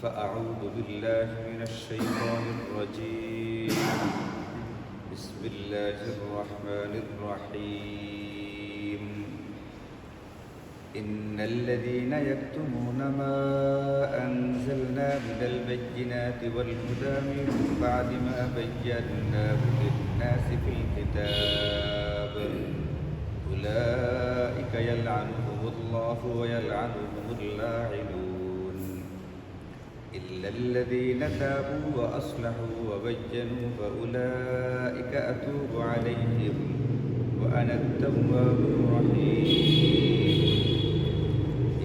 فأعوذ بالله من الشيطان الرجيم. بسم الله الرحمن الرحيم. إن الذين يكتمون ما أنزلنا من البينات والهدى من بعد ما بيناه للناس في الكتاب أولئك يلعنهم الله ويلعنهم اللاعنون إلا الذين تابوا وأصلحوا وبينوا فأولئك أتوب عليهم وأنا التواب الرحيم.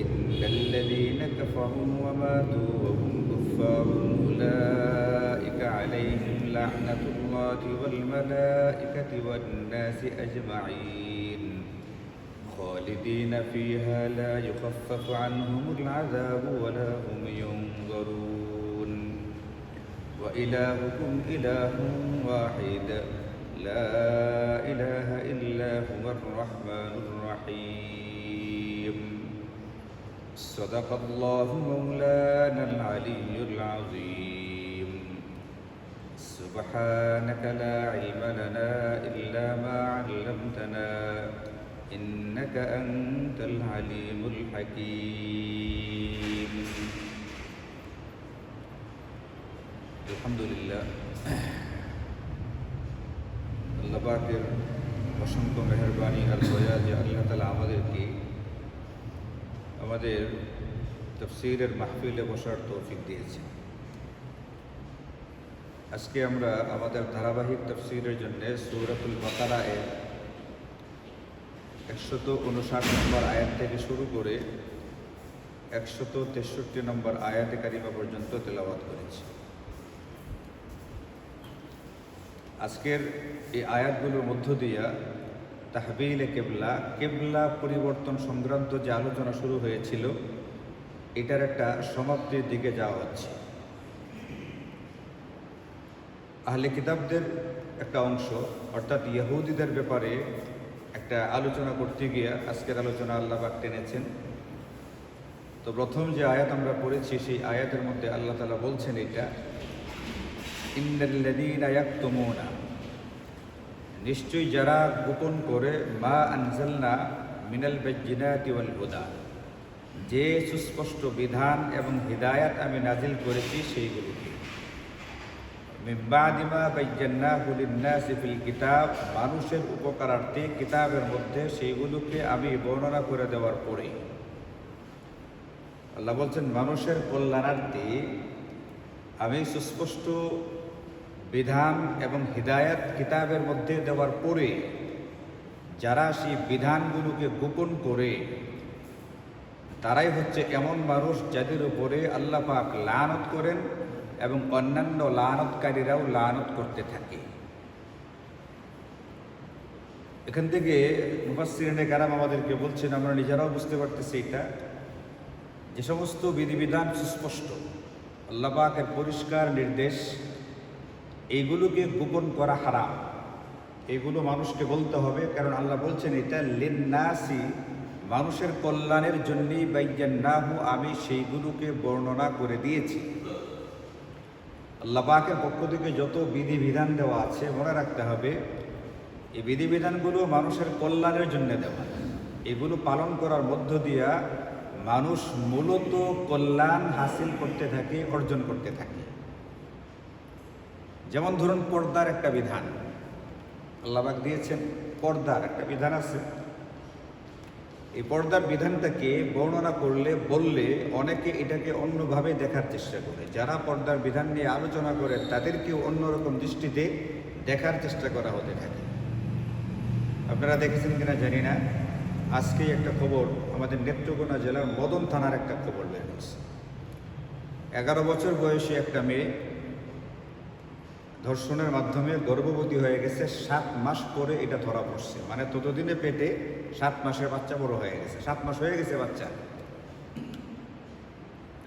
إن الذين كفروا وماتوا وهم كفار أولئك عليهم لعنة الله والملائكة والناس أجمعين خالدين فيها لا يخفف عنهم العذاب ولا هم ينظرون وإلهكم إله واحد لا إله إلا هو الرحمن الرحيم. صدق الله مولانا العلي العظيم. سبحانك لا علم لنا إلا ما علمتنا إنك أنت العليم الحكيم. الحمد لله আল্লাহ পাকের অসংখ্য মেহেরবানি আর দয়া যে আল্লাহ তাআলা আমাদেরকে আমাদের তাফসীরের মাহফিলে বসার তৌফিক দিয়েছেন। আজকে আমরা আমাদের ধারাবাহিক তাফসীরের জন্য সূরাতুল বাকারা এর 159 নম্বর আয়াত থেকে শুরু করে 163 নম্বর আয়াতে কারিমা পর্যন্ত তেলাওয়াত করেছি। আজকের এই আয়াতগুলোর মধ্য দিয়া তাহবিলে কেবলা পরিবর্তন সংক্রান্ত যে আলোচনা শুরু হয়েছিল এটার একটা সমাপ্তির দিকে যাওয়া হচ্ছে। আহলে কিতাবদের একটা অংশ অর্থাৎ ইহুদিদের ব্যাপারে একটা আলোচনা করতে গিয়ে আজকের আলোচনা আল্লাহ পাক টেনেছেন। তো প্রথম যে আয়াত আমরা পড়েছি সেই আয়াতের মধ্যে আল্লাহ তাআলা বলছেন এটা ইন্নাল্লাযীনা ইয়াকতুমুনা, নিশ্চয়ই যারা গোপন করে মা আনজালনা মিনাল বাইয়িনাতি ওয়াল হুদা, যে সুস্পষ্ট বিধান এবং হিদায়াত আমি নাজিল করেছি সেইগুলোকে, মিন বাদি মা বায়্যানাহু লিন-নাসি ফিল কিতাব, মানুষের উপকারার্থে কিতাবের মধ্যে সেইগুলোকে আমি বর্ণনা করে দেওয়ার পরে আল্লাহ বলছেন মানুষের কল্যাণার্থে আমি সুস্পষ্ট বিধান এবং হিদায়াত কিতাবের মধ্যে দেওয়ার পরে যারা সেই বিধানগুলোকে গোপন করে তারাই হচ্ছে এমন মানুষ যাদের উপরে আল্লাহ পাক লানত করেন এবং অন্যান্য লানতকারীরাও লানত করতে থাকে। এখান থেকে মুফাসসিরিনে কেরাম আমাদেরকে বলছেন, আমরা নিজেরাও বুঝতে পারতেছি এটা, যে সমস্ত বিধিবিধান সুস্পষ্ট আল্লাহ পাকের পরিষ্কার নির্দেশ, এইগুলোকে গোপন করা হারাম, এগুলো মানুষকে বলতে হবে। কারণ আল্লাহ বলছেন এটা লিন্নাসি, মানুষের কল্যাণের জন্যই বাইয়ান্নাহু, আমি সেইগুলোকে বর্ণনা করে দিয়েছি। আল্লাহ পাকের পক্ষ থেকে যত বিধিবিধান দেওয়া আছে মনে রাখতে হবে এই বিধিবিধানগুলো মানুষের কল্যাণের জন্য দেওয়া, এগুলো পালন করার মধ্য দিয়া মানুষ মূলত কল্যাণ হাসিল করতে থাকে, অর্জন করতে থাকে। যেমন ধরুন পর্দার একটা বিধান আল্লাহ পাক দিয়েছেন, পর্দার একটা বিধান আছে। এই পর্দার বিধানটাকে বর্ণনা বললে অনেকে এটাকে অন্যভাবে দেখার চেষ্টা করে। যারা পর্দার বিধান নিয়ে আলোচনা করে তাদেরকেও অন্যরকম দৃষ্টিতে দেখার চেষ্টা করা হতে থাকে। আপনারা দেখেছেন কিনা জানি না, আজকে একটা খবর আমাদের নেত্রকোনা জেলার মদন থানার একটা খবর বের হয়েছে। 11 বছর বয়সী একটা মেয়ে ধর্ষণের মাধ্যমে গর্ভবতী হয়ে গেছে। 7 মাস পরে এটা ধরা পড়ছে, মানে ততদিনে পেটে 7 মাসের বাচ্চা বড় হয়ে গেছে, 7 মাস হয়ে গেছে বাচ্চা।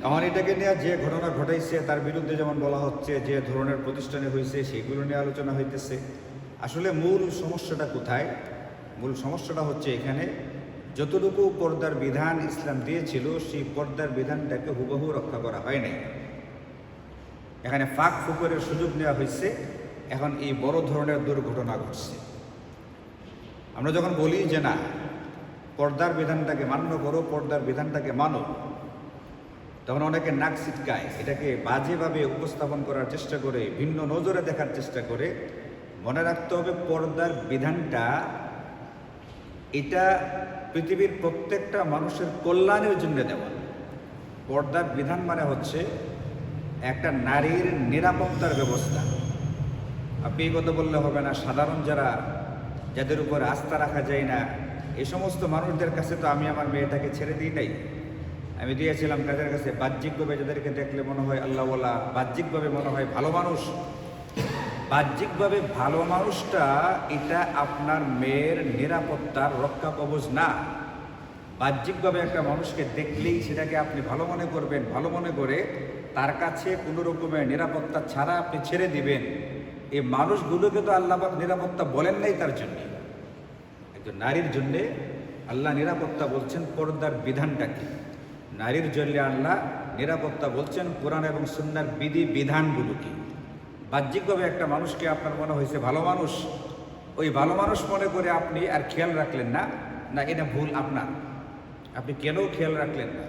এখন এটাকে নিয়ে যে ঘটনা ঘটাইছে তার বিরুদ্ধে যেমন বলা হচ্ছে, যে ধরনের প্রতিষ্ঠানে হয়েছে সেগুলো নিয়ে আলোচনা হইতেছে। আসলে মূল সমস্যাটা কোথায়? মূল সমস্যাটা হচ্ছে এখানে যতটুকু পর্দার বিধান ইসলাম দিয়েছিল সেই পর্দার বিধানটাকে হুবহু রক্ষা করা হয় নাই। এখানে ফাঁক ফুকরের সুযোগ নেওয়া হয়েছে, এখন এই বড় ধরনের দুর্ঘটনা ঘটছে। আমরা যখন বলি যে না, পর্দার বিধানটাকে মান্য করো, পর্দার বিধানটাকে মানো, তখন অনেকে নাক ছিটকায়, এটাকে বাজেভাবে উপস্থাপন করার চেষ্টা করে, ভিন্ন নজরে দেখার চেষ্টা করে। মনে রাখতে হবে, পর্দার বিধানটা এটা পৃথিবীর প্রত্যেকটা মানুষের কল্যাণের জন্য দেওয়া। পর্দার বিধান মানে হচ্ছে একটা নারীর নিরাপত্তার ব্যবস্থা। আপনি এই কথা বললে হবে না, সাধারণ যাদের উপর আস্থা রাখা যায় না, এই সমস্ত মানুষদের কাছে তো আমি আমার মেয়েটাকে ছেড়ে দিই নাই। আমি দিয়েছিলাম তাদের কাছে বাহ্যিকভাবে, যাদেরকে দেখলে মনে হয় আল্লাহওয়ালা, বাহ্যিকভাবে মনে হয় ভালো মানুষ। বাহ্যিকভাবে ভালো মানুষটা এটা আপনার মেয়ের নিরাপত্তার রক্ষা কবচ না। বাহ্যিকভাবে একটা মানুষকে দেখলেই সেটাকে আপনি ভালো মনে করবেন, ভালো মনে করে তার কাছে কোনো রকমের নিরাপত্তা ছাড়া আপনি ছেড়ে দিবেন। এই মানুষগুলোকে তো আল্লাহ পাক নিরাপত্তা বলেন নাই তার জন্য। একজন নারীর জন্যে আল্লাহ নিরাপত্তা বলছেন পর্দার বিধানটা কি। নারীর জন্য আল্লাহ নিরাপত্তা বলছেন কোরআন এবং সুন্নাহর বিধি বিধানগুলো কি। বাহ্যিকভাবে একটা মানুষকে আপনার মনে হয়েছে ভালো মানুষ, ওই ভালো মানুষ মনে করে আপনি আর খেয়াল রাখলেন না, না এটা ভুল আপনার, আপনি কেন খেয়াল রাখলেন না।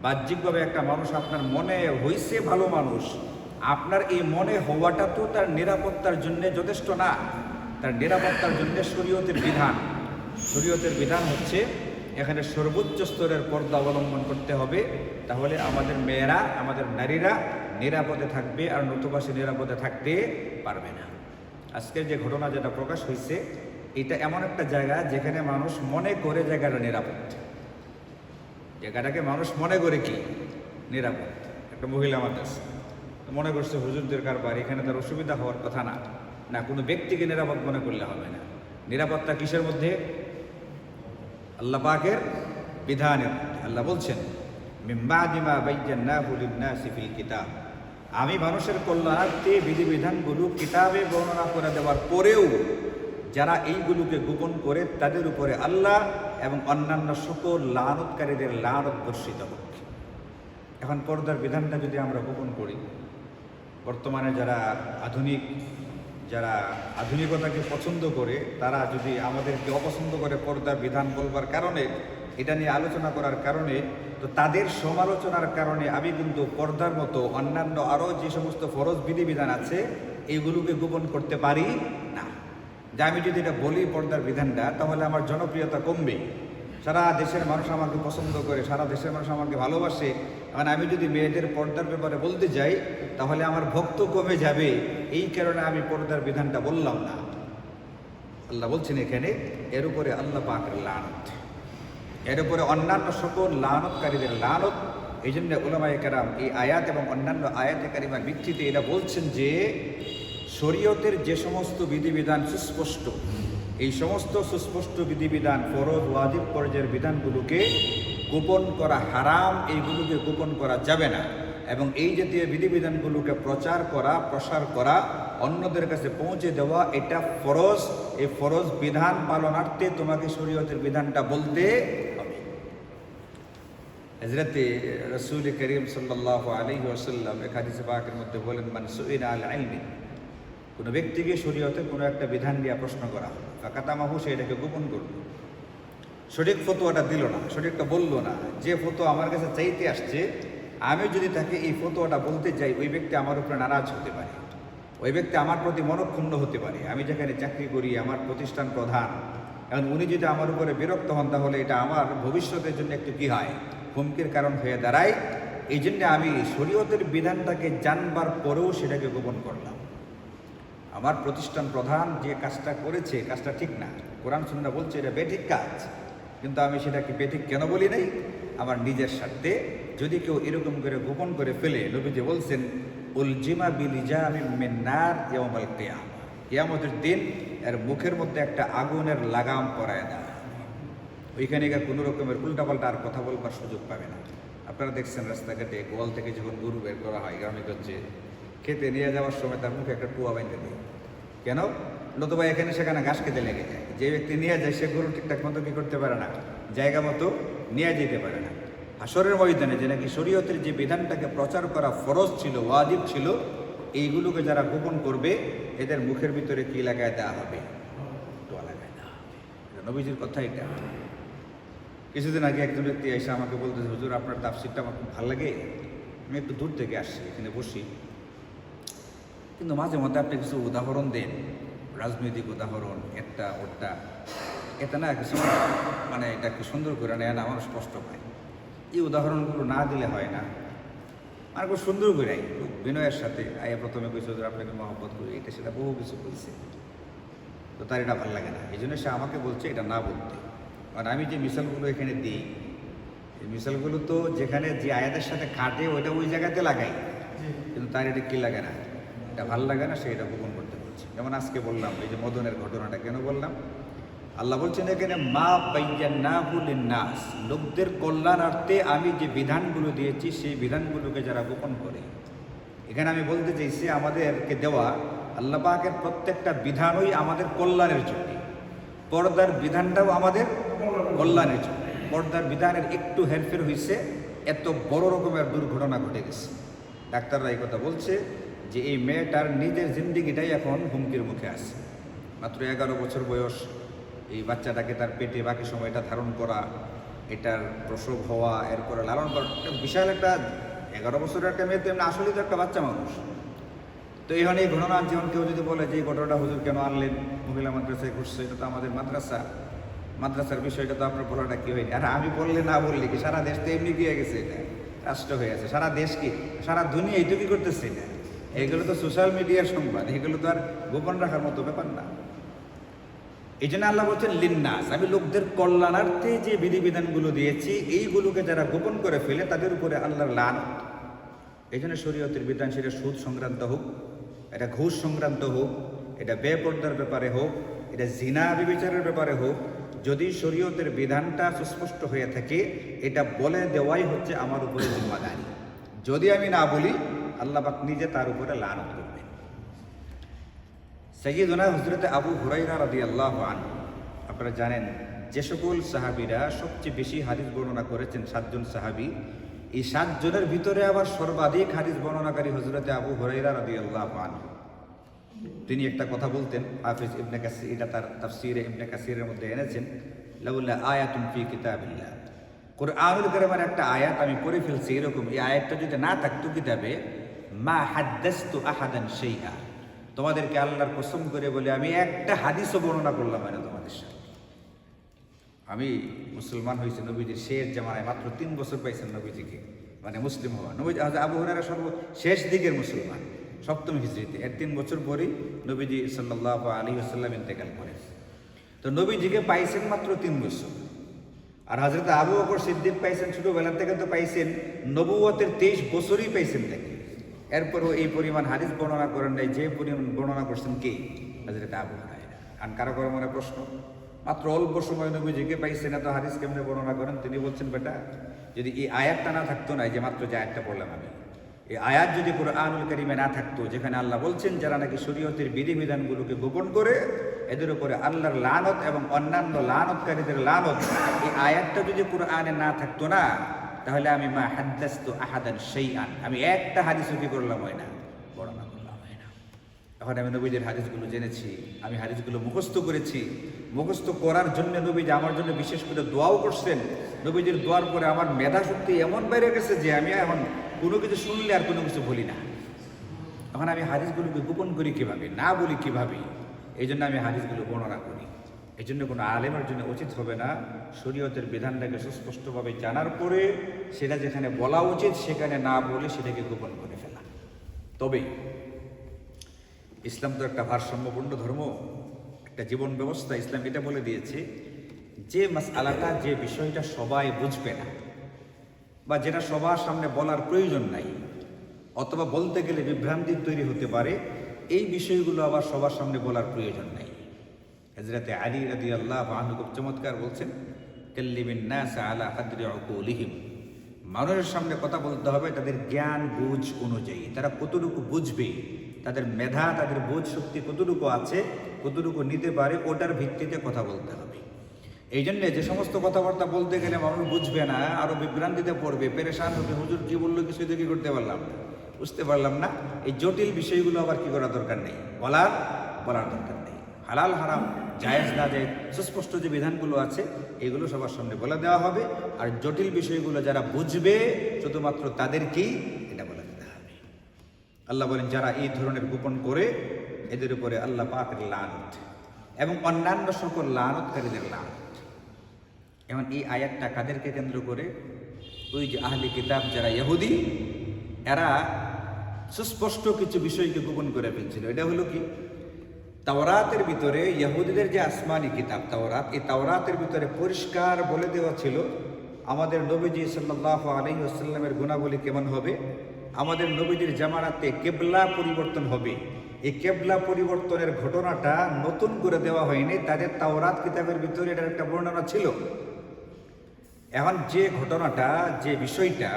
বাহ্যিকভাবে একটা মানুষ আপনার মনে হয়েছে ভালো মানুষ, আপনার এই মনে হওয়াটা তো তার নিরাপত্তার জন্য যথেষ্ট না। তার নিরাপত্তার জন্য শরীয়তের বিধান, শরীয়তের বিধান হচ্ছে এখানে সর্বোচ্চ স্তরের পর্দা অবলম্বন করতে হবে। তাহলে আমাদের মেয়েরা, আমাদের নারীরা নিরাপদে থাকবে, আর নতুবা সে নিরাপদে থাকতে পারবে না। আজকের যে ঘটনা যেটা প্রকাশ হয়েছে, এটা এমন একটা জায়গা যেখানে মানুষ মনে করে জায়গাটা নিরাপদ, জায়গাটাকে মানুষ মনে করে কি নিরাপদ। একটা মহিলা আমার কাছে মনে করছে হুজুরদের কারবার, এখানে তার অসুবিধা হওয়ার কথা না। না, কোনো ব্যক্তিকে নিরাপদ মনে করলে হবে না। নিরাপত্তা কিসের মধ্যে? আল্লাহ পাকের বিধানের মধ্যে। আল্লাহ বলছেন মিন বাদি মা বায়্যানাহু লিন-নাসি ফিল কিতাব, আমি মানুষের কল্যাণার্থে বিধিবিধানগুলো কিতাবে বর্ণনা করে দেওয়ার পরেও যারা এইগুলোকে গোপন করে তাদের উপরে আল্লাহ এবং অন্যান্য সকল লানতকারীদের লানত বর্ষিত হোক। এখন পর্দার বিধানটা যদি আমরা গোপন করি, বর্তমানে যারা আধুনিকতাকে পছন্দ করে, তারা যদি আমাদেরকে অপছন্দ করে পর্দার বিধান বলবার কারণে, এটা নিয়ে আলোচনা করার কারণে, তো তাদের সমালোচনার কারণে আমি কিন্তু পর্দার মতো অন্যান্য আরও যে সমস্ত ফরজ বিধিবিধান আছে এইগুলোকে গোপন করতে পারি না। যে আমি যদি এটা বলি পর্দার বিধানটা, তাহলে আমার জনপ্রিয়তা কমবে, সারা দেশের মানুষ আমাকে পছন্দ করে, সারা দেশের মানুষ আমাকে ভালোবাসে। মানে আমি যদি মেয়েদের পর্দার ব্যাপারে বলতে যাই, তাহলে আমার ভক্ত কমে যাবে। এই কারণে আমি পর্দার বিধানটা বললাম না। আল্লাহ বলছেন এখানে এর উপরে আল্লাহ পাকের লানত, এর উপরে অন্যান্য সকল লানতকারীদের লানত। এই জন্য উলামায়ে কেরাম এই আয়াত এবং অন্যান্য আয়াতে কারিমার ভিত্তিতে এটা বলছেন যে শরীয়তের যে সমস্ত বিধিবিধান সুস্পষ্ট, এই সমস্ত সুস্পষ্ট বিধিবিধান, ফরজ ওয়াজিব পর্যায়ের বিধানগুলোকে গোপন করা হারাম, এইগুলোকে গোপন করা যাবে না। এবং এই জাতীয় বিধিবিধানগুলোকে প্রচার করা, প্রসার করা, অন্যদের কাছে পৌঁছে দেওয়া, এটা ফরজ। এই ফরজ বিধান পালনার্থে তোমাকে শরীয়তের বিধানটা বলতে হবে। হযরত রাসূল করিম সাল্লাল্লাহু আলাইহি ওয়াসাল্লাম এক হাদিসে পাকের মধ্যে বলেন, মান সুইলা আল ইলমি, কোনো ব্যক্তিকে শরীয়তের কোনো একটা বিধান নিয়ে প্রশ্ন করা হলো, ফাকাতামাহু, সে এটাকে গোপন করল, সঠিক ফতোয়াটা দিল না, সঠিকটা বললো না। যে ফতোয়া আমার কাছে চাইতে আসছে, আমি যদি তাকে এই ফতোয়াটা বলতে যাই, ওই ব্যক্তি আমার উপরে নারাজ হতে পারে, ওই ব্যক্তি আমার প্রতি মনক্ষুণ্ণ হতে পারে। আমি যেখানে চাকরি করি, আমার প্রতিষ্ঠান প্রধান, এখন উনি যদি আমার উপরে বিরক্ত হন, তাহলে এটা আমার ভবিষ্যতের জন্য একটু কী হয়, হুমকির কারণ হয়ে দাঁড়ায়। এই জন্য আমি শরীয়তের বিধানটাকে জানবার পরেও সেটাকে গোপন করলাম। আমার প্রতিষ্ঠান প্রধান যে কাজটা করেছে, কাজটা ঠিক না, কোরআন সুন্নাহ বলছে এটা বেঠিক কাজ, কিন্তু আমি সেটাকে বেঠিক কেন বলি নাই? আমার নিজের স্বার্থে। যদি কেউ এরকম করে গোপন করে ফেলে, নবীজি বলছেন উলজিমা বিলিজামি মিন নার ইয়াউমাল কিয়ামা, কিয়ামতের দিন এর মুখের মধ্যে একটা আগুনের লাগাম পরায় দেয়, ওইখানে কোনো রকমের উল্টাপাল্টা আর কথা বলবার সুযোগ পাবে না। আপনারা দেখছেন রাস্তাঘাটে গোয়াল থেকে যখন গরু বের করা হয় গ্রামেগঞ্জে, খেতে নিয়ে যাওয়ার সময় তার মুখে একটা টুয়া বাইন্ধে দেয়। কেন? নতুবা এখানে সেখানে ঘাস খেতে লেগে যায়। যে ব্যক্তি নিয়ে যায় সে গরু ঠিকঠাক মতো কী করতে পারে না, জায়গা মতো নিয়ে যেতে পারে না। হাসরের ময়দানে যে নাকি শরীয়তের যে বিধানটাকে প্রচার করা ফরজ ছিল, ওয়াজিব ছিল, এইগুলোকে যারা গোপন করবে এদের মুখের ভিতরে কি লাগায় দেওয়া হবে? টোয়া লাগায় দেওয়া হবে। নবীজির কথা এটা। কিছুদিন আগে একজন ব্যক্তি এসে আমাকে বলতেছে, হুজুর আপনার তাফসীরটা আমার খুব ভালো লাগে, আমি একটু দূর থেকে আসছি, এখানে বসি, কিন্তু মাঝে মধ্যে আপনি কিছু উদাহরণ দেন, রাজনৈতিক উদাহরণ, একটা ওটা, এটা না কিছু মানে এটা কি সুন্দর করে নেয় না, মানুষ কষ্ট পায়। এই উদাহরণগুলো না দিলে হয় না। আর খুব সুন্দর করে খুব বিনয়ের সাথে আয়া প্রথমে কইছে হুজুর আপনাকে মহব্বত করি, এটা সেটা বহু কিছু বলছে, তো তার এটা ভালো লাগে না। এই জন্য সে আমাকে বলছে এটা না বলতে। কারণ আমি যে মিসালগুলো এখানে দিই, এই মিসালগুলো তো যেখানে যে আয়াতের সাথে কাটে ওইটা ওই জায়গাতে লাগাই, কিন্তু তার এটা কি লাগে না, এটা ভালো লাগে না, সে এটা গোপন করতে বলছে। যেমন আজকে বললাম এই যে মদনের ঘটনাটা কেন বললাম, আল্লাহ বলছেন এখানে মা বাইয়ান্নাহু লিন্নাস, লোকদের কল্যাণার্থে আমি যে বিধানগুলো দিয়েছি সেই বিধানগুলোকে যারা গোপন করে। এখানে আমি বলতে চাইছি আমাদেরকে দেওয়া আল্লাহ পাকের প্রত্যেকটা বিধানই আমাদের কল্যাণের জন্য। পর্দার বিধানটাও আমাদের কল্যাণের জন্য। পর্দার বিধানের একটু হেরফের হয়েছে, এত বড় রকমের দুর্ঘটনা ঘটে গেছে। ডাক্তাররা এই কথা বলছে যে এই মেয়েটার নিজের জিন্দিগিটাই এখন হুমকির মুখে আছে। মাত্র 11 বছর বয়স, এই বাচ্চাটাকে তার পেটে বাকি সময়টা ধারণ করা, এটার প্রসব হওয়া, এরপরে লালন করা, বিশাল একটা 11 বছরের একটা মেয়ে তো এমনি আসলেই তো একটা বাচ্চা মানুষ। তো এখন এই ঘটনা যেমন কেউ যদি বলে যে এই ঘটনাটা হুজুর কেন আনলেন, মহিলা মাদ্রাসায় ঘটছে, এটা তো আমাদের মাদ্রাসার বিষয়টা তো আপনার বলাটা কি হয়নি। আর আমি বললে না বললে কি, সারা দেশ তো এমনি গিয়ে গেছে, এটা রাষ্ট্র হয়ে গেছে, সারা দেশ কি সারা দুনিয়া এইটু কি করতেছে না। এগুলো তো সোশ্যাল মিডিয়ার সংবাদ, এগুলো তো আর গোপন রাখার মতো ব্যাপার না। এই জন্য আল্লাহ বলছেন লিন্নাস, আমি লোকদের কল্যাণার্থে যে বিধিবিধানগুলো দিয়েছি এইগুলোকে যারা গোপন করে ফেলে তাদের উপরে আল্লাহর লানত। এই জন্য শরীয়তের বিধান, সেটা সুদ সংক্রান্ত হোক, এটা ঘুষ সংক্রান্ত হোক, এটা বেপর্দার ব্যাপারে হোক, এটা জিনা বিবেচারের ব্যাপারে হোক, যদি শরীয়তের বিধানটা সুস্পষ্ট হয়ে থাকে এটা বলে দেওয়াই হচ্ছে আমার উপরে জিম্মাদারি। যদি আমি না বলি আল্লাহ পাক নিজে তার উপরে লানত করবেন। সাইয়্যিদুনা হযরত আবু হুরায়রা রাদিয়াল্লাহু আনহু, আপনারা জানেন যে সকল সাহাবীরা সবচেয়ে বেশি হাদিস বর্ণনা করেছেন 7 জন সাহাবী, এই 7 জনের ভিতরে আবার সর্বাধিক হাদিস বর্ণনাকারী হযরত আবু হুরায়রা রাদিয়াল্লাহু আনহু। তিনি একটা কথা বলতেন, হাফিজ ইবনে কাসির এটা তার তাফসীরে ইবনে কাসিরের মধ্যে এনেছেন, লাউলা আয়াতুন ফি কিতাবিল্লাহ, কুরআনুল কারীমের একটা আয়াত আমি পড়ে ফেলছি এরকম, এই আয়াতটা যদি না থাকতো কিতাবে, মা হাদ্দাসতু আহাদান শাইআ, তোমাদেরকে আল্লাহর কসম করে বলে আমি একটা হাদিসও বর্ণনা করলাম না তোমাদের সাথে। আমি মুসলমান হয়েছি নবীজির শেষ জামানায়, মাত্র 3 বছর পাইছেন নবীজিকে, মানে মুসলিম হওয়া। নবীজি আবু হুরায়রা শেষ দিকের মুসলমান, 7ম হিজরিতে, এর 3 বছর পরেই নবীজি সাল্লাল্লাহু আলাইহি ওয়াসাল্লাম ইন্তেকাল করেন। তো নবীজিকে পাইছেন মাত্র 3 বছর। আর হযরত আবু বকর সিদ্দিক পাইছেন ছোটবেলা থেকে, তো পাইছেন নবুয়তের 23 বছরই পাইছেন তাকে। এরপরও এই পরিমাণ হাদিস বর্ণনা করেন নাই, যে পরিমাণ বর্ণনা করছেন কে? হযরত আবু হুরায়রা। আর কারো কারো মনে প্রশ্ন, মাত্র অল্প সময় নবীজিকে পাইছেন, এত হাদিস কেমনে বর্ণনা করেন? তিনি বলছেন, বেটা যদি এই আয়াতটা না থাকতো না, যে মাত্র যে আয়াতটা পড়লাম আমি, এই আয়াত যদি কুরআনুল কারীমে না থাকতো, যেখানে আল্লাহ বলছেন যারা নাকি শরীয়তের বিধিবিধানগুলোকে গোপন করে এদের উপরে আল্লাহর লানত এবং অন্যান্য লানতকারীদের লানত, এই আয়াতটা যদি কুরআনে না থাকতো না, তাহলে আমি মা হাদ্দাসতু আহাদান শাইআন, আমি একটা হাদিসও কি করলাম হয় না, বর্ণনা করলাম হয় না। এখন আমি নবীদের হাদিসগুলো জেনেছি, আমি হাদিসগুলো মুখস্থ করেছি। মুখস্থ করার জন্য নবীজি আমার জন্য বিশেষ করে দোয়াও করছেন। নবীজির দোয়ার পরে আমার মেধা শক্তি এমন বেড়ে গেছে যে আমি এখন কোনো কিছু শুনলে আর কোনো কিছু বলি না। এখন আমি হাদিসগুলোকে গোপন করি কীভাবে, না বলি কীভাবে, এই জন্য আমি হাদিসগুলো বর্ণনা করি। এই জন্য কোনো আলেমের জন্য উচিত হবে না শরীয়তের বিধানটাকে সুস্পষ্টভাবে জানার পরে সেটা যেখানে বলা উচিত সেখানে না বলে সেটাকে গোপন করে ফেলা। তবে ইসলাম তো একটা ভারসাম্যপূর্ণ ধর্ম, একটা জীবন ব্যবস্থা। ইসলাম এটা বলে দিয়েছে যে মাসআলাটা, যে বিষয়টা সবাই বুঝবে না বা যেটা সবার সামনে বলার প্রয়োজন নাই, অথবা বলতে গেলে বিভ্রান্তি তৈরি হতে পারে, এই বিষয়গুলো আবার সবার সামনে বলার প্রয়োজন নাই। হযরত আলী রাদিয়াল্লাহু আনহু খুব চমৎকার বলছেন, কাল্লিমিন নাস আলা কাদরি উকুলিহিম, মানুষের সামনে কথা বলতে হবে তাদের জ্ঞান বুঝ অনুযায়ী, তারা কতটুকু বুঝবে, তাদের মেধা, তাদের বোধ শক্তি কতটুকু আছে, কতটুকু নিতে পারে, ওটার ভিত্তিতে কথা বলতে হবে। এই জন্যে যে সমস্ত কথাবার্তা বলতে গেলে মানুষ বুঝবে না, আরও বিভ্রান্তিতে পড়বে, পেরেশান হবে, হুজুর কি বললো কিছুই তো কি করতে পারলাম না, বুঝতে পারলাম না। এই জটিল বিষয়গুলো আবার কি করা দরকার নেই, বলার দরকার নেই। হালাল হারাম জায়েজ না জায়েজ সুস্পষ্ট যে বিধানগুলো আছে এগুলো সবার সামনে বলে দেওয়া হবে। আর জটিল বিষয়গুলো যারা বুঝবে শুধুমাত্র তাদেরকেই এটা বলে দিতে হবে। আল্লাহ বলেন যারা এই ধরনের গোপন করে এদের উপরে আল্লাহ পাকের লানত এবং অন্যান্য সকল লানতকারীদের লানত। এমন এই আয়াতটা কাদেরকে কেন্দ্র করে? ওই যে আহলি কিতাব যারা ইহুদি, এরা সুস্পষ্ট কিছু বিষয়কে গোপন করে ফেলছিল। এটা হলো কি, তাওরাতের ভিতরে ইহুদিদের যে আসমানি কিতাব তাওরাত, এই তাওরাতের ভিতরে পরিষ্কার বলে দেওয়া ছিল আমাদের নবীজি সাল্লাল্লাহু আলাইহি ওয়াসাল্লামের গুণাবলী কেমন হবে, আমাদের নবীজির জামানাতে কেবলা পরিবর্তন হবে। এই কেবলা পরিবর্তনের ঘটনাটা নতুন করে দেওয়া হয়নি, তাদের তাওরাত কিতাবের ভিতরে এটার একটা বর্ণনা ছিল। এখন যে ঘটনাটা, যে বিষয়টা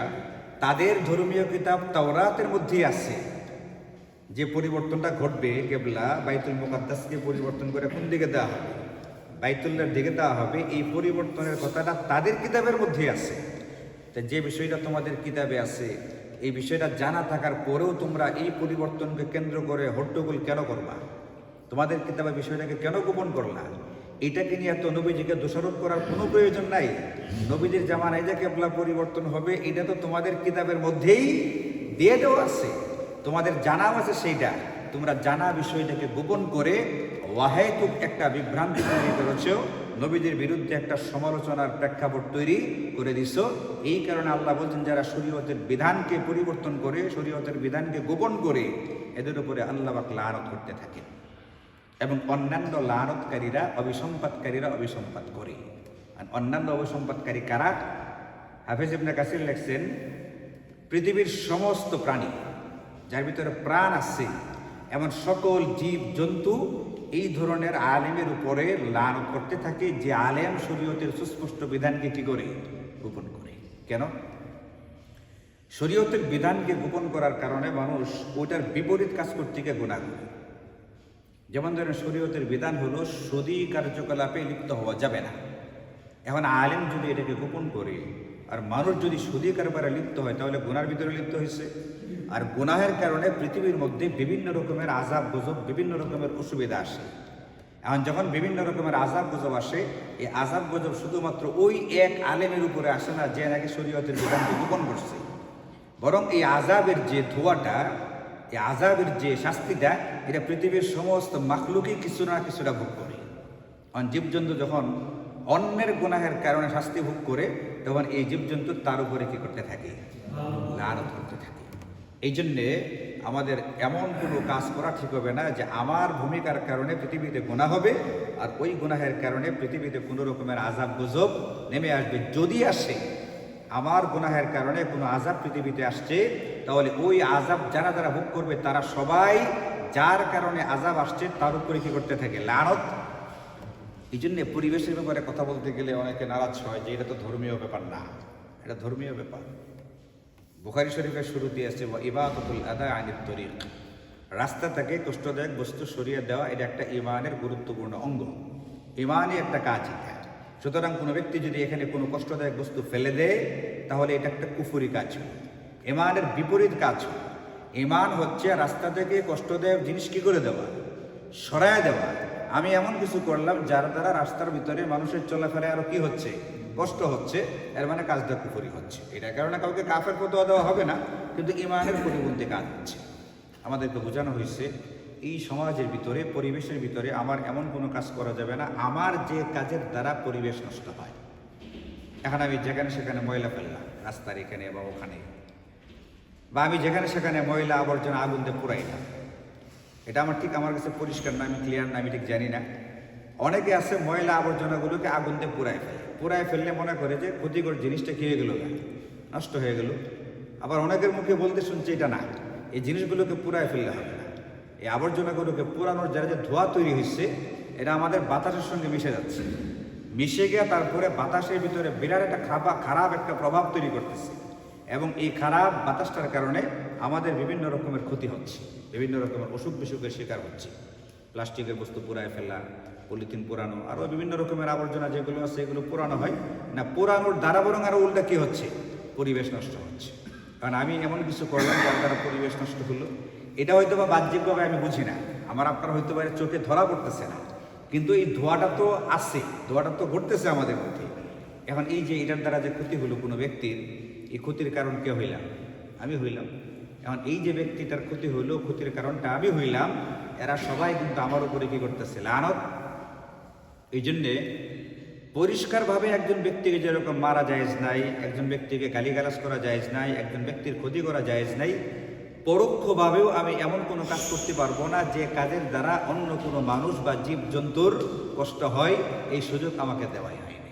তাদের ধর্মীয় কিতাব তাওরাতের মধ্যেই আছে, যে পরিবর্তনটা ঘটবে, কেবলা বাইতুল মুকাদ্দাসকে পরিবর্তন করে কোন দিকে দেওয়া হবে, বাইতুল্লাহর দিকে দেওয়া হবে, এই পরিবর্তনের কথাটা তাদের কিতাবের মধ্যেই আছে। তা যে বিষয়টা তোমাদের কিতাবে আছে, এই বিষয়টা জানা থাকার পরেও তোমরা এই পরিবর্তনকে কেন্দ্র করে হট্টগোল কেন করবা? তোমাদের কিতাবে বিষয়টাকে কেন গোপন করলা? এটাকে নিয়ে এত নবীজিকে দোষারোপ করার কোনো প্রয়োজন নাই। নবীজির জামানায় যে কেবলা পরিবর্তন হবে এটা তো তোমাদের কিতাবের মধ্যেই দিয়ে দেওয়া আছে, তোমাদের জানাও আছে। সেইটা তোমরা জানা বিষয়টাকে গোপন করে ওয়াহেতুক একটা বিভ্রান্তি তৈরি করেছো, নবীজির বিরুদ্ধে একটা সমালোচনার প্রেক্ষাপট তৈরি করে দিছো। এই কারণে আল্লাহ বলছেন যারা শরীয়তের বিধানকে পরিবর্তন করে, শরীয়তের বিধানকে গোপন করে, এদের উপরে আল্লাহ পাক লানত করতে থাকে এবং অন্যান্য লানতকারীরা অভিসম্পাদ করে। আর অন্যান্য অভিসম্পাদকারী কারা? হাফেজ ইবনে কাসির লেখছেন পৃথিবীর সমস্ত প্রাণী যার ভিতরে প্রাণ আছে এমন সকল জীব জন্তু এই ধরনের আলেমের উপরে লানত করতে থাকে, যে আলেম শরীয়তের সুস্পষ্ট বিধানকে কি করে গোপন করে। কেন? শরীয়তের বিধানকে গোপন করার কারণে মানুষ ওইটার বিপরীত কাজ করতে গিয়ে গুনাহ করে। যেমন ধরেন শরীয়তের বিধান হলো সুদী কার্যকলাপে লিপ্ত হওয়া যাবে না। এখন আলেম যদি এটাকে গোপন করে আর মানুষ যদি সুদী কারবারে লিপ্ত হয় তাহলে গুনার ভিতরে লিপ্ত হয়েছে। আর গুনাহের কারণে পৃথিবীর মধ্যে বিভিন্ন রকমের আযাব গজব, বিভিন্ন রকমের অসুবিধা আসে। এখন যখন বিভিন্ন রকমের আযাব গজব আসে, এই আযাব গজব শুধুমাত্র ওই এক আলেমের উপরে আসে না যে নাকি শরীয়তের বিধানকে গোপন করছে, বরং এই আযাবের যে ধোঁয়াটা, এই আযাবের যে শাস্তিটা, এটা পৃথিবীর সমস্ত মাখলুকই কিছু না কিছুটা ভোগ করে। কারণ জীবজন্তু যখন অন্যের গুনাহের কারণে শাস্তি ভোগ করে, তখন এই জীবজন্তু তার উপরে কি করতে থাকে? লানত করতে থাকে। এই জন্যে আমাদের এমন কোনো কাজ করা ঠিক হবে না যে আমার ভূমিকার কারণে পৃথিবীতে গুনাহ হবে আর ওই গুনাহের কারণে পৃথিবীতে কোনো রকমের আযাব গজব নেমে আসবে। যদি আসে, আমার গুনাহের কারণে কোনো আযাব পৃথিবীতে আসছে, তাহলে ওই আযাব যারা যারা ভোগ করবে তারা সবাই যার কারণে আযাব আসছে তার উপরে কি করতে থাকে? লানত। এই জন্যে পরিবেশের ব্যাপারে কথা বলতে গেলে অনেকে নারাজ হয় যে এটা তো ধর্মীয় ব্যাপার না। এটা ধর্মীয় ব্যাপার। বুখারী শরীফের শুরুতে আছে ইবাদাতুল আদা আনিত তরিক, রাস্তা থেকে কষ্টদায়ক বস্তু সরিয়ে দেওয়া, এটা একটা ইমানের গুরুত্বপূর্ণ অঙ্গ, ইমানই একটা কাজ এটা। সুতরাং কোনো ব্যক্তি যদি এখানে কোনো কষ্টদায়ক বস্তু ফেলে দেয় তাহলে এটা একটা কুফরি কাজ, ইমানের বিপরীত কাজ। ইমান হচ্ছে রাস্তা থেকে কষ্টদায়ক জিনিস কি করে দেওয়া? সরায় দেওয়া। আমি এমন কিছু করলাম যার দ্বারা রাস্তার ভিতরে মানুষের চলাফেরা আরো কি হচ্ছে? কষ্ট হচ্ছে, এর মানে কাজটা কুফরি হচ্ছে। এটার কারণে কাউকে কাফের ফতোয়া দেওয়া হবে না, কিন্তু ইমানের পরিপন্থী কাজ হচ্ছে। আমাদেরকে বোঝানো হয়েছে এই সমাজের ভিতরে, পরিবেশের ভিতরে আমার এমন কোনো কাজ করা যাবে না আমার যে কাজের দ্বারা পরিবেশ নষ্ট হয়। এখন আমি যেখানে সেখানে ময়লা ফেললাম, রাস্তার এখানে বা ওখানে, বা আমি যেখানে সেখানে ময়লা আবর্জনা আগুন দিয়ে পুরাইলাম, এটা আমার ঠিক আমার কাছে পরিষ্কার না, আমি ক্লিয়ার না, আমি ঠিক জানি না। অনেকে আছে ময়লা আবর্জনাগুলোকে আগুন দিয়ে পুরাই ফেললে মনে করে যে ক্ষতিকর জিনিসটা খেয়ে গেল, নষ্ট হয়ে গেল। আবার অনেকের মুখে বলতে শুনছি এটা না, এই জিনিসগুলোকে পুরাই ফেললে হবে না। এই আবর্জনাগুলোকে পুরানোর যারা যে ধোঁয়া তৈরি হচ্ছে, এটা আমাদের বাতাসের সঙ্গে মিশে যাচ্ছে, মিশে গিয়ে তারপরে বাতাসের ভিতরে বিরাট একটা খারাপ একটা প্রভাব তৈরি করতেছে। এবং এই খারাপ বাতাসটার কারণে আমাদের বিভিন্ন রকমের ক্ষতি হচ্ছে, বিভিন্ন রকমের অসুখ বিসুখের শিকার হচ্ছে। প্লাস্টিকের বস্তু পুরায় ফেলা, পলিথিন পোড়ানো, আরও বিভিন্ন রকমের আবর্জনা যেগুলো আছে এগুলো পোড়ানো হয় না, পোড়ানোর দ্বারা বরং আরও উল্টা কী হচ্ছে? পরিবেশ নষ্ট হচ্ছে। কারণ আমি এমন কিছু করলাম যার দ্বারা পরিবেশ নষ্ট হলো, এটা হয়তো বা বাহ্যিকভাবে আমি বুঝি না, আমার আপনার হয়তো বা চোখে ধরা পড়তেছে না, কিন্তু এই ধোঁয়াটা তো আসছে, ধোঁয়াটা তো ঘটতেছে আমাদের মধ্যে। এখন এই যে এটার দ্বারা যে ক্ষতি হলো কোনো ব্যক্তির, এই ক্ষতির কারণ কে হইলাম? আমি হইলাম। এখন এই যে ব্যক্তিটার ক্ষতি হইলো, ক্ষতির কারণটা আমি হইলাম, এরা সবাই কিন্তু আমার উপরে কি করতেছে? লানত। এই জন্যে পরিষ্কারভাবে একজন ব্যক্তিকে যেরকম মারা জায়েজ নাই, একজন ব্যক্তিকে গালিগালাজ করা জায়েজ নাই, একজন ব্যক্তির ক্ষতি করা জায়েজ নাই, পরোক্ষভাবেও আমি এমন কোনো কাজ করতে পারবো না যে কাজের দ্বারা অন্য কোনো মানুষ বা জীবজন্তুর কষ্ট হয়, এই সুযোগ আমাকে দেওয়াই হয়নি।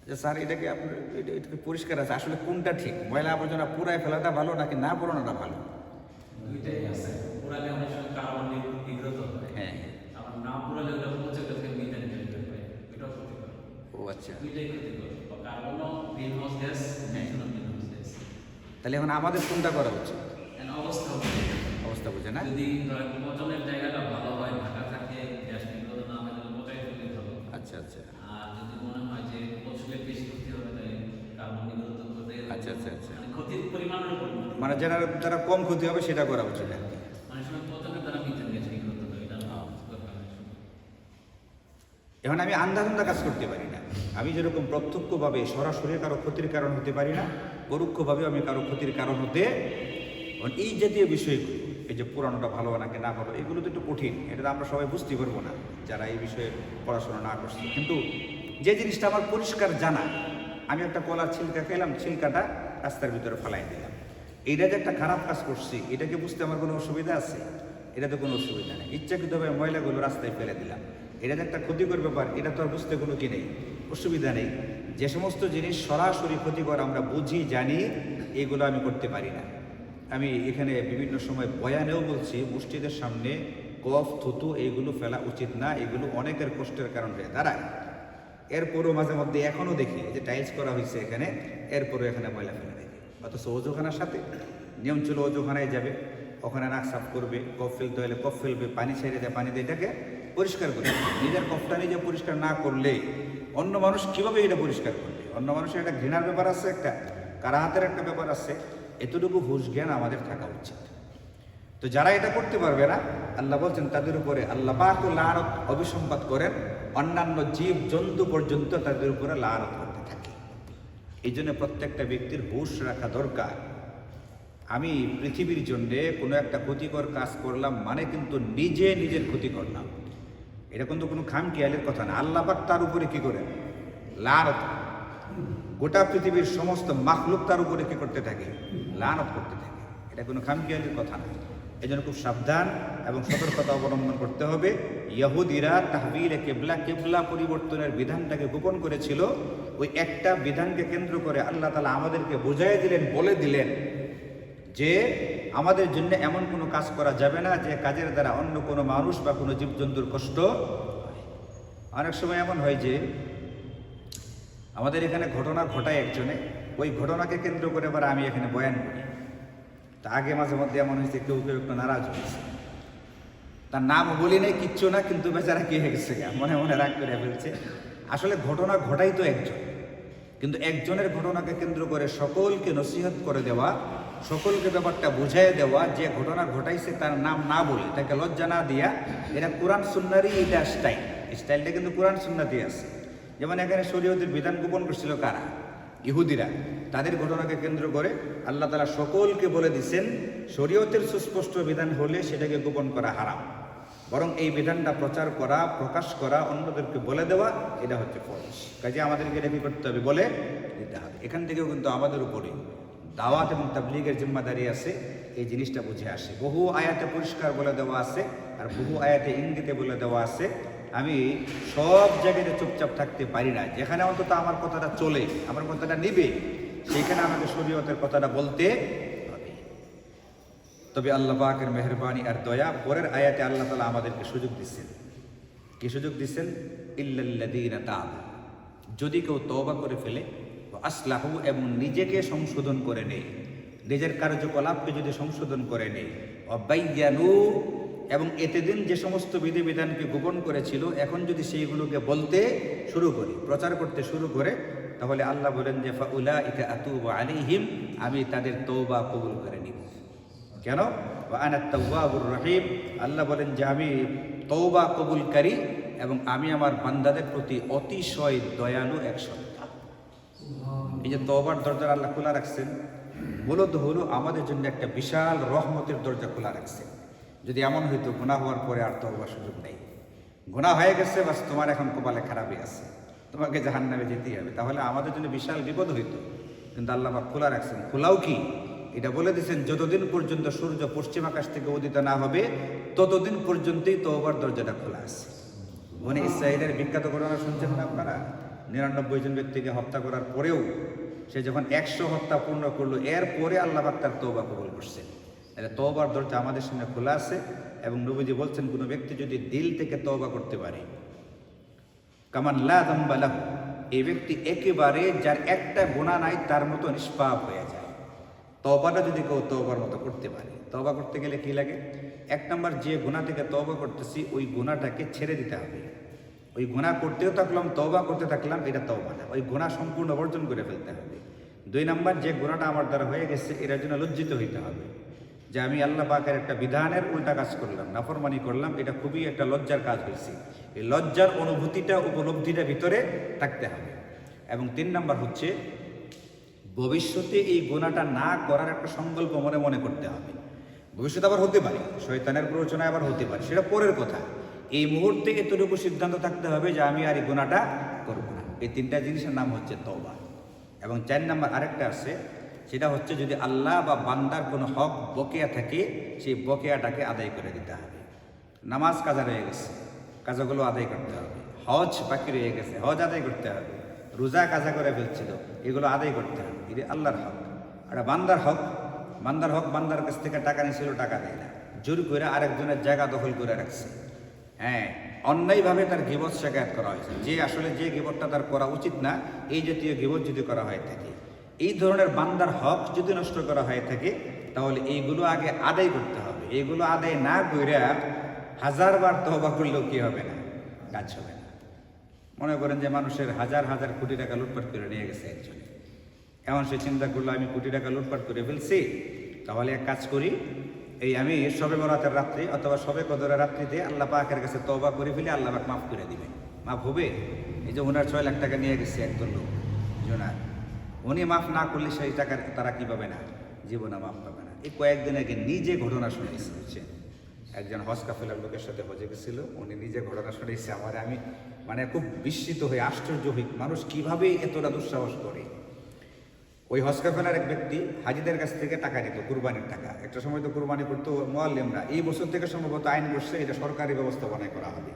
যে স্যার এটাকে আপনার এটাকে পরিষ্কার আছে, আসলে কোনটা ঠিক? ময়লা আবর্জনা পুরায় ফেলাটা ভালো নাকি না পুরানোটা ভালো? দুইটাই আছে। পুরালে অনেক সময় কার্বন নির্গত হয়। হ্যাঁ, আবার না পুরালে ওটা পচে গেছে মিথেন বের হয়। এটাও ক্ষতিকর। ও আচ্ছা। দুইটাই ক্ষতিকর। কার্বনও গ্রিনহাউস গ্যাস, মিথেনও গ্রিনহাউস গ্যাস। তাহলে এখন আমাদের কোনটা করা উচিত? অবস্থা বুঝে। অবস্থা বুঝে না? যদি পচনের জায়গাটা ভালো হয়, ঢাকা থাকে, গ্যাস নির্গত না হয় তাহলে পচাই ফেললে ভালো। আচ্ছা আচ্ছা আর যদি মনে হয় যে পচলে বেশি ক্ষতি হবে তাহলে কার্বন নির্গত করতে আচ্ছা আচ্ছা আচ্ছা। মানে ক্ষতির পরিমাণের উপর নির্ভর করে। মানে যারা যারা কম ক্ষতি হবে সেটা করা উচিত আর কি। অনেক সময় পচনের দ্বারা মিথেন গ্যাস নির্গত হয়, এটা দরকার হয়। এখন আমি আন্দাজন্দা কাজ করতে পারি না। আমি যেরকম প্রত্যক্ষভাবে সরাসরি কারো ক্ষতির কারণ হতে পারি না, পরোক্ষভাবে আমি কারো ক্ষতির কারণ হতে, এই জাতীয় বিষয়গুলো, এই যে পুরানোটা ভালো নাকি না ভালো, এগুলো তো একটু কঠিন, এটা তো আমরা সবাই বুঝতে পারবো না যারা এই বিষয়ে পড়াশোনা না করছে। কিন্তু যে জিনিসটা আমার পরিষ্কার জানা, আমি একটা কলার ছিলকা খেলাম, ছিলকাটা রাস্তার ভিতরে ফেলাই দিলাম, এইটা যে একটা খারাপ কাজ করছি, এটাকে বুঝতে আমার কোনো অসুবিধা আছে? এটা তো কোনো অসুবিধা নেই। ইচ্ছাকৃতভাবে ময়লাগুলো রাস্তায় ফেলে দিলাম, এটা যে একটা ক্ষতিকর ব্যাপার, এটা তো আর বুঝতে কোনো কি নেই, অসুবিধা নেই। যে সমস্ত জিনিস সরাসরি ক্ষতিকর আমরা বুঝি জানি, এগুলো আমি করতে পারি না। আমি এখানে বিভিন্ন সময় বয়ানেও বলছি, মসজিদের সামনে কফ থুতু এইগুলো ফেলা উচিত না, এগুলো অনেকের কষ্টের কারণ হয়ে দাঁড়ায়। এরপরও মাঝে মধ্যে এখনও দেখি যে টাইলস করা হয়েছে এখানে, এরপরও এখানে ময়লা ফেলে দেখি। অথচ অজুখানার সাথে নিয়ম ছিল অজুখানায় যাবে, ওখানে নাক সাফ করবে, কফ ফেলতে হলে কফ ফেলবে, পানি ছেড়ে দেয়, পানি দিয়ে এটাকে পরিষ্কার করবে। নিজের কফটা নিজে পরিষ্কার না করলে অন্য মানুষ কীভাবে এটা পরিষ্কার করবে? অন্য মানুষের একটা ঘৃণার ব্যাপার আছে, একটা কারাহাতের একটা ব্যাপার আছে, এতটুকু হুঁশ জ্ঞান আমাদের থাকা উচিত। তো যারা এটা করতে পারবে না, আল্লাহ বলছেন তাদের উপরে আল্লাহ পাক লানত অভিসম্পাত করেন, অন্যান্য জীব জন্তু পর্যন্ত তাদের উপরে লানত করতে থাকে। এই জন্য প্রত্যেকটা ব্যক্তির হুঁশ রাখা দরকার। আমি পৃথিবীর জন্যে কোনো একটা ক্ষতিকর কাজ করলাম মানে কিন্তু নিজে নিজের ক্ষতি করলাম, এটা কিন্তু কোনো খামখেয়ালের কথা না। আল্লাহ পাক তার উপরে কি করেন? লানত। গোটা পৃথিবীর সমস্ত মাখলুক তার উপরে কি করতে থাকে? লানত করতে থাকে। এটা কোনো খামখেয়ালির কথা না। এই জন্য খুব সাবধান এবং সতর্কতা অবলম্বন করতে হবে। ইহুদিরা তাহবিলে কেবলা, কেবলা পরিবর্তনের বিধানটাকে গোপন করেছিল। ওই একটা বিধানকে কেন্দ্র করে আল্লাহ তাআলা আমাদেরকে বুঝাই দিলেন, বলে দিলেন যে আমাদের জন্য এমন কোনো কাজ করা যাবে না যে কাজের দ্বারা অন্য কোনো মানুষ বা কোনো জীবজন্তুর কষ্ট হয়। অনেক সময় এমন হয় যে আমাদের এখানে ঘটনা ঘটায় একজনে, ওই ঘটনাকে কেন্দ্র করে এবার আমি এখানে বয়ান করি। তা আগে মাঝে মধ্যে এমন হয়েছে কেউ কেউ একটু নারাজ হয়েছে, তার নাম বলি নাই, কিচ্ছু না, কিন্তু বেচারা কি হয়ে গেছে, মনে মনে রাগ করে ফেলছে। আসলে ঘটনা ঘটাই তো একজন, কিন্তু একজনের ঘটনাকে কেন্দ্র করে সকলকে নসিহত করে দেওয়া, সকলকে ব্যাপারটা বুঝাই দেওয়া, যে ঘটনা ঘটাইছে তার নাম না বলে, তাকে লজ্জা না দিয়া, এটা কোরআন সুন্নাহরই এটা স্টাইলটা কিন্তু কোরআন সুন্নাহতেই আছে। যেমন এখানে শরীয়তের বিধান গোপন করছিল কারা? ইহুদিরা। তাদের ঘটনাকে কেন্দ্র করে আল্লাহ তাআলা সকলকে বলে দিচ্ছেন শরীয়তের সুস্পষ্ট বিধান হলে সেটাকে গোপন করা হারাম, বরং এই বিধানটা প্রচার করা, প্রকাশ করা, অন্যদেরকে বলে দেওয়া, এটা হচ্ছে ফরজ। কাজে আমাদেরকে এটা কি করতে হবে? বলে দিতে হবে। এখান থেকেও কিন্তু আমাদের উপরে দাওয়াত এবং তাবলীগের জিম্মাদারি আছে, এই জিনিসটা বুঝে আসে। বহু আয়াতে পরিষ্কার বলে দেওয়া আছে, আর বহু আয়াতে ইঙ্গিতে বলে দেওয়া আছে। আমি সব জায়গায় চুপচাপ থাকতে পারি না। যেখানে অন্তত আমার কথাটা চলে, আমার কথাটা নিবে, সেইখানে আমাকে শরীয়তের কথাটা বলতে হবে। তবে আল্লাহ পাকের মেহেরবানি আর দয়া, পরের আয়াতে আল্লাহ তাআলা আমাদেরকে সুযোগ দিচ্ছেন। কি সুযোগ দিচ্ছেন? ইল্লাল্লাযীনা তাবু, যদি কেউ তওবা করে ফেলে, আসলাহু, এবং নিজেকে সংশোধন করে নেয়, নিজের কার্যকলাপকে যদি সংশোধন করে নেয়, অবাইয়ানু, এবং এতদিন যে সমস্ত বিধিবিধানকে গোপন করেছিল এখন যদি সেইগুলোকে বলতে শুরু করি, প্রচার করতে শুরু করে, তাহলে আল্লাহ বলেন যে ফাউলাইকা আতুবু আলাইহিম, আমি তাদের তওবা কবুল করে নিব। কেন? ওয়া আনা তাওয়াবুর রহিম, আল্লাহ বলেন যে আমি তওবা কবুলকারী এবং আমি আমার বান্দাদের প্রতি অতিশয় দয়ালু এক সত্তা। এই যে তওবার দরজা আল্লাহ খোলা রাখছেন, মূলত হলো আমাদের জন্য একটা বিশাল রহমতের দরজা খোলা রাখছেন। যদি এমন হইতো গুনাহ হওয়ার পরে আর তওবার সুযোগ নেই, গুনাহ হয়ে গেছে, বাস তোমার এখন কপালে খারাপই আছে, তোমাকে জাহান্নামে যেতেই হবে, তাহলে আমাদের জন্য বিশাল বিপদ হইতো। কিন্তু আল্লাহ পাক খোলা রাখছেন। খোলাও কি? এটা বলে দিয়েছেন যতদিন পর্যন্ত সূর্য পশ্চিম আকাশ থেকে উদিত না হবে ততদিন পর্যন্তই তওবার দরজাটা খোলা আছে। বনি ইসরাঈলের বিখ্যাত ঘটনা শুনছেন না আপনারা? 99 জন ব্যক্তিকে হত্যা করার পরেও সে যখন 100 হত্যা পূর্ণ করলো, এরপরে আল্লাহ পাক তার তওবা কবুল করছেন। এটা তওবার দরজা আমাদের সামনে খোলা আছে। এবং নবীজি বলছেন কোনো ব্যক্তি যদি দিল থেকে তওবা করতে পারে, কামান লা যামবা লাহু, এই ব্যক্তি একেবারে যার একটা গুনাহ নাই তার মতো নিষ্পাপ হয়ে যায়। তওবাটা যদি কেউ তওবার মতো করতে পারে, তওবা করতে গেলে কি লাগে? 1 নম্বর, যে গুনাহ থেকে তওবা করতেছি ওই গুনাহটাকে ছেড়ে দিতে হবে। ওই গুনাহ করতেও থাকলাম, তওবা করতে থাকলাম, এটা তওবা না, ওই গুনাহ সম্পূর্ণ বর্জন করে ফেলতে হবে। 2 নম্বর, যে গুনাহটা আমার দ্বারা হয়ে গেছে এটার জন্য লজ্জিত হইতে হবে, যে আমি আল্লাহ পাকের একটা বিধানের উল্টা কাজ করলাম, নাফরমানি করলাম, এটা খুবই একটা লজ্জার কাজ হয়েছে। এই লজ্জার অনুভূতিটা, উপলব্ধিটা ভিতরে থাকতে হবে। এবং 3 নম্বর হচ্ছে ভবিষ্যতে এই গুনাহটা না করার একটা সংকল্প মনে মনে করতে হবে। ভবিষ্যতে আবার হতে পারে, শয়তানের প্ররোচনায় আবার হতে পারে, সেটা পরের কথা। এই মুহূর্তে এতটুকু সিদ্ধান্ত থাকতে হবে যে আমি আর এই গুনাহটা করব না। এই 3টা জিনিসের নাম হচ্ছে তওবা। এবং 4 নম্বর আরেকটা আছে, সেটা হচ্ছে যদি আল্লাহ বা বান্দার কোনো হক বকেয়া থাকে সেই বকেয়াটাকে আদায় করে দিতে হবে। নামাজ কাজা রয়ে গেছে, কাজাগুলো আদায় করতে হবে। হজ বাকি রয়ে গেছে, হজ আদায় করতে হবে। রোজা কাজা করে ফেলছিল, এগুলো আদায় করতে হবে। এটা আল্লাহর হক। আর বান্দার হক, বান্দার কাছ থেকে টাকা নিয়েছিল, টাকা দেয় না, জোর করে আরেকজনের জায়গা দখল করে রাখছে। হ্যাঁ, অন্যায়ভাবে তার গীবত শিকায়ত করা হয়েছে, যে আসলে যে গীবতটা তার করা উচিত না, এই জাতীয় গীবত যদি করা হয়ে থাকে, এই ধরনের বান্দার হক যদি নষ্ট করা হয়ে থাকে, তাহলে এইগুলো আগে আদায় করতে হবে। এইগুলো আদায় না করে 1000 বার তওবা করলেও কি হবে না, কাজ হবে না। মনে করেন যে মানুষের হাজার হাজার কোটি টাকা লুটপাট করে নিয়ে গেছে একজনে, এমন সে চিন্তা করলো আমি কোটি টাকা লুটপাট করে ফেলছি, তাহলে এক কাজ করি, এই আমি শবে বরাতের রাত্রি অথবা শবে কদরের রাত্রিতে আল্লাহ পাকের কাছে তওবা করে ফেলে আল্লাহ পাক মাফ করে দিবেন। মাফ হবে? এই যে ওনার 6 লাখ টাকা নিয়ে গেছে একজন লোক, জোনার, উনি মাফ না করলে সেই টাকা তারা কি পাবে না, জীবনে মাফ পাবে না। এই কয়েকদিন আগে নিজে ঘটনা শুনেছি, বুঝছেন? একজন হজ কাফেলার লোকের সাথে হজে গেছিল, উনি নিজে ঘটনা শুনেছে। আমার আমি মানে খুব বিস্মিত হয়ে আশ্চর্য হই, মানুষ কিভাবে এতটা দুঃসাহস করে। ওই হজ কাফেলার এক ব্যক্তি হাজিদের কাছ থেকে টাকা নিত, কুরবানির টাকা। একটা সময় তো কুরবানি করতো মুআল্লিমরা, এই বছর থেকে সম্ভবত আইন করছে এটা সরকারি ব্যবস্থাপনায় করা হবে।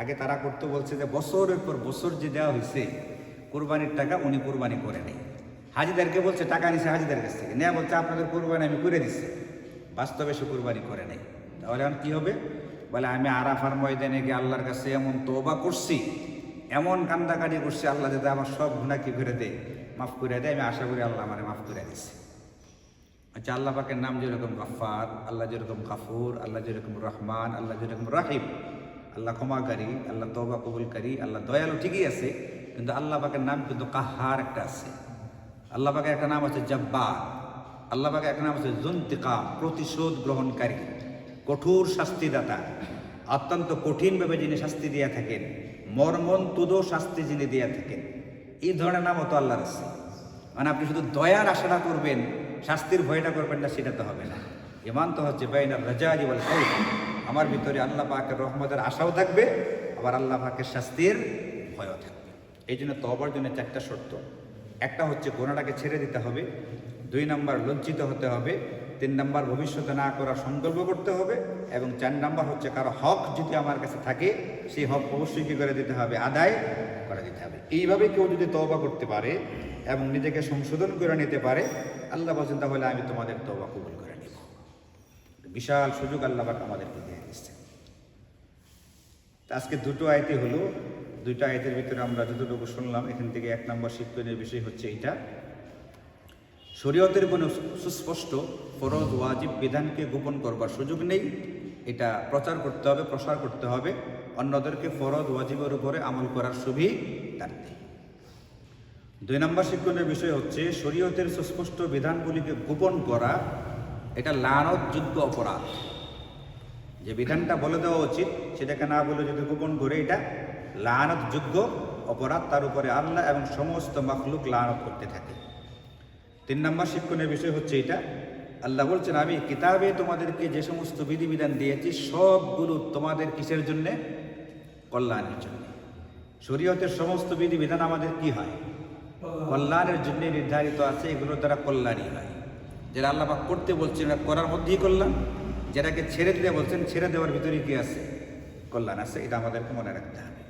আগে তারা করতে বলছে যে বছরের পর বছর যে দেওয়া হয়েছে কুরবানির টাকা উনি কুরবানি করে নেই। হাজিদেরকে বলছে টাকা নিছে হাজিদের কাছ থেকে, নেওয়া বলছে আপনাদের কুরবানি আমি করে দিচ্ছি, বাস্তবে সে কুরবানি করে নেই। তাহলে এখন কী হবে? বলে আমি আরাফার ময়দানে গিয়ে আল্লাহর কাছে এমন তওবা করছি, এমন কান্দাকাটি করছি, আল্লাহ যাতে আমার সব গুনাহ কি করে দেয়, মাফ করে দেয়। আমি আশা করি আল্লাহ আমার মাফ করে দিচ্ছে। আচ্ছা, আল্লাহ পাকের নাম যেরকম গফফার, আল্লাহ যেরকম গাফুর, আল্লাহ যেরকম রহমান, আল্লাহ যেরকম রাহিম, আল্লাহ ক্ষমাকারী, আল্লাহ তওবা কবুলকারী, আল্লাহ দয়ালু, ঠিকই আছে, কিন্তু আল্লাহ পাকের নাম কিন্তু কাহার একটা আছে। আল্লাহ পাকের একটা নাম আছে জব্বার, আল্লাহ পাকের একটা নাম আছে জুনতিকাম, প্রতিশোধ গ্রহণকারী, কঠোর শাস্তিদাতা, অত্যন্ত কঠিনভাবে যিনি শাস্তি দিয়ে থাকেন, মর্মন্তুদ শাস্তি যিনি দিয়ে থাকেন, এই ধরনের নামও তো আল্লাহর আছে। মানে আপনি শুধু দয়ার আশাটা করবেন, শাস্তির ভয়টা করবেন না, সেটা তো হবে না। ইমান তো হচ্ছে বাইনার রাজাজি ওয়াল খাউফ, আমার ভিতরে আল্লাহ পাকের রহমতের আশাও থাকবে, আবার আল্লাহ পাকের শাস্তির ভয়ও থাকবে। এই জন্য তওবার জন্য 4টা শর্ত। একটা হচ্ছে গুনাহটাকে ছেড়ে দিতে হবে, 2 নম্বর লজ্জিত হতে হবে, 3 নম্বর ভবিষ্যতে না করার সংকল্প করতে হবে, এবং 4 নম্বর হচ্ছে কারো হক যদি আমার কাছে থাকে সেই হক অবশ্যই কী করে দিতে হবে, আদায় করে দিতে হবে। এইভাবে কেউ যদি তওবা করতে পারে এবং নিজেকে সংশোধন করে নিতে পারে, আল্লাহ বলছেন তাহলে আমি তোমাদের তওবা কবুল করে নিব। বিশাল সুযোগ আল্লাহ পাক আমাদেরকে দিয়ে দিচ্ছেন। আজকে 2টো আয়াতই হলো, 2টা আয়াতের ভিতরে আমরা যতটুকু শুনলাম, এখান থেকে 1 নম্বর শিক্ষণীয় বিষয় হচ্ছে এইটা, শরীয়তের কোনো সুস্পষ্ট ফরজ ওয়াজিব বিধানকে গোপন করবার সুযোগ নেই। এটা প্রচার করতে হবে, প্রসার করতে হবে, অন্যদেরকে ফরজ ওয়াজিবের উপরে আমল করার সুবিধার্থে। 2 নম্বর শিক্ষণীয় বিষয় হচ্ছে শরীয়তের সুস্পষ্ট বিধানগুলিকে গোপন করা এটা লানতযোগ্য অপরাধ। যে বিধানটা বলে দেওয়া উচিত সেটাকে না বলে যদি গোপন করে এটা লানতযোগ্য অপরাধ, তার উপরে আল্লাহ এবং সমস্ত মাখলুক লানত করতে থাকে। 3 নম্বর শিক্ষণীয় বিষয় হচ্ছে এটা, আল্লাহ বলছেন আমি কিতাবে তোমাদেরকে যে সমস্ত বিধিবিধান দিয়েছি সবগুলো তোমাদের কিসের জন্যে? কল্যাণের জন্য। শরীয়তের সমস্ত বিধিবিধান আমাদের কি হয়? কল্যাণের জন্য নির্ধারিত আছে, এগুলোর দ্বারা কল্যাণই হয়। যেটা আল্লাহ পাক করতে বলছেন করার মধ্যেই কল্যাণ, যেটাকে ছেড়ে দিতে বলছেন ছেড়ে দেওয়ার ভিতরে কি আছে? কল্যাণ আছে। এটা আমাদেরকে মনে রাখতে হবে।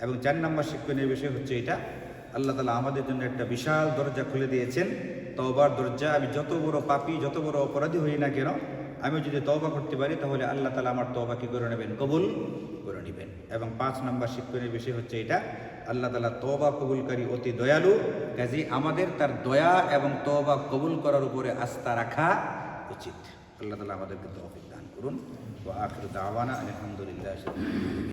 এবং 4 নম্বর শিক্ষণীয় বিষয় হচ্ছে এটা, আল্লাহ তাআলা আমাদের জন্য একটা বিশাল দরজা খুলে দিয়েছেন, তওবার দরজা। আমি যত বড় পাপী যত বড় অপরাধী হই না কেন, আমি যদি তওবা করতে পারি তাহলে আল্লাহ তাআলা আমার তওবা কি করে নেবেন? কবুল করে নেবেন। এবং 5 নম্বর শিক্ষণীয় বিষয় হচ্ছে এটা, আল্লাহ তাআলা তওবা কবুলকারী অতি দয়ালু, কাজে আমাদের তার দয়া এবং তওবা কবুল করার উপরে আস্থা রাখা উচিত। আল্লাহ তাআলা আমাদেরকে তৌফিক দান করুন। ওয়া আখিরু দাওয়ানা আলহামদুলিল্লাহি।